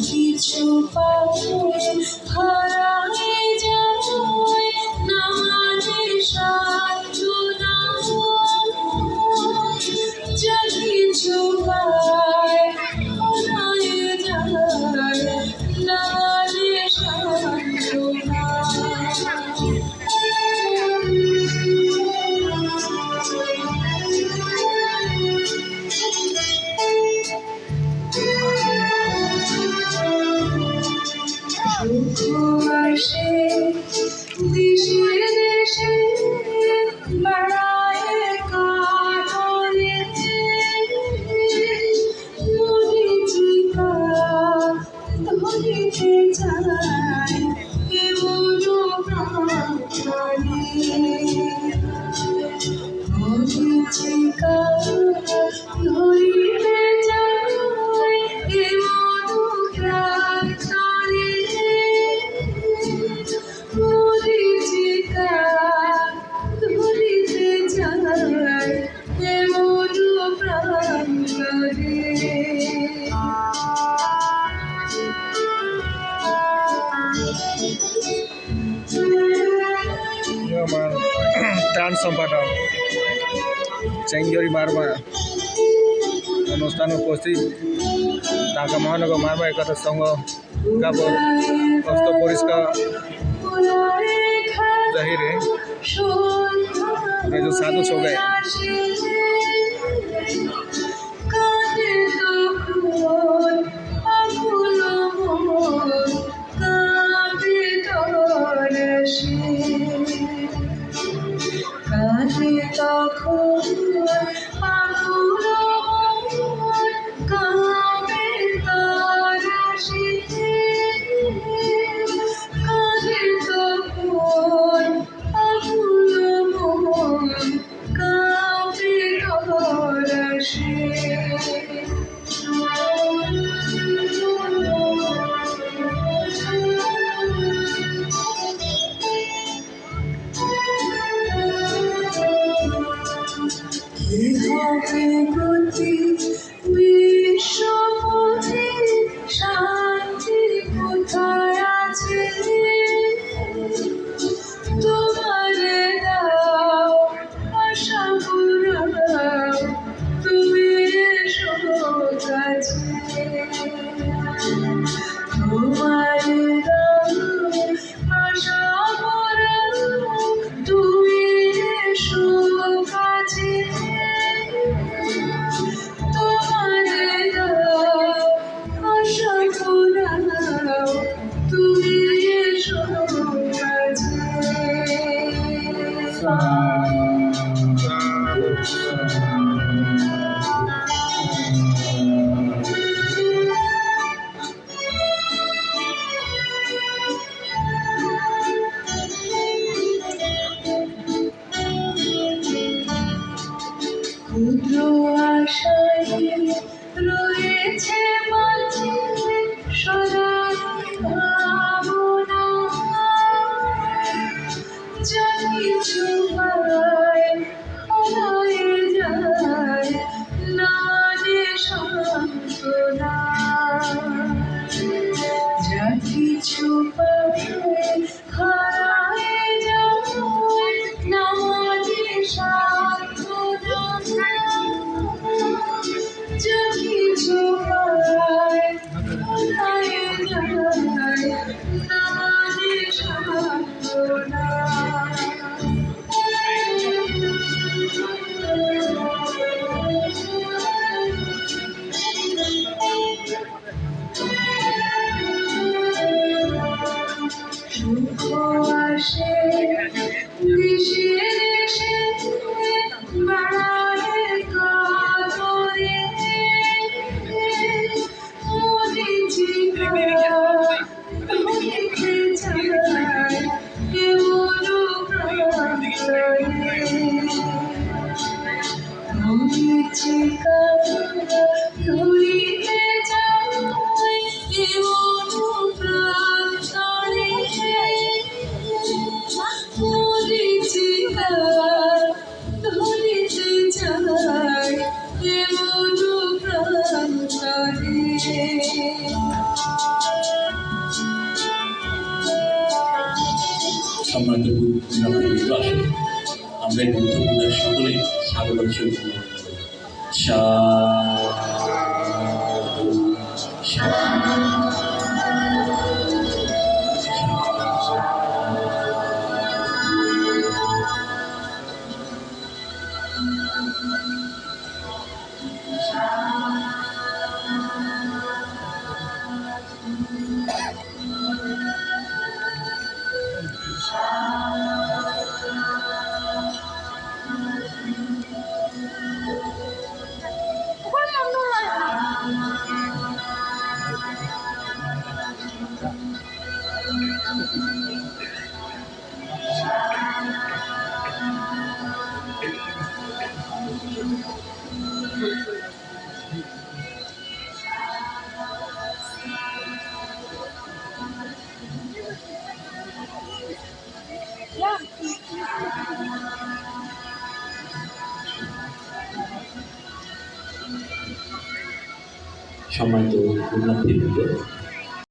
কিছু পায় হারায় যায় না সাধনা, যা কিছু পায় হারায় যায় না সাধনা। আসে দেশে দেশে বেড়ায় কাটরে, মরিচিকা ধরিতে চায় এমন প্রাণী, মরিচিকা ধরিতে চায় এমন প্রাণী, মরিচিকা ধরিতে চায় এমন প্রাণী। আমার ত্রাণ সম্পাদক চেঙ্গিয়রি মারমা অনুষ্ঠানে উপস্থিত ঢাকা মহানগর মারমা একতা সংঘ গাবর হস্ত পরিষ্কার জাহিরে जो साधु सो गए। বিশ্বপতি শান্তি কোথায় আছে, তোমারে দাও আশা পুরাও, তুমি এসো কাছে, তোমারে দাও আশা পুরাও, তুমি এসো কাছে, তোমারে দাও আশা পুরাও, তুমি এসো কাছে। ক্ষুদ্র আশায় রয়েছে মাঝে সদাই ভাবনা, যা কিছু পায় হারায় যায় না সান্ত্বনা, যা কিছু পায় হারায় যায় না সান্ত্বনা, যা কিছু পায় হারায় যায় না সান্ত্বনা। সম্মানিত পুণ্যার্থীবৃন্দ, আসুন আমরা এই বুদ্ধ পূজার সকলেই স্বাগত সহিত সাধু সাধু। সম্মানিত পুণ্যার্থীবৃন্দ,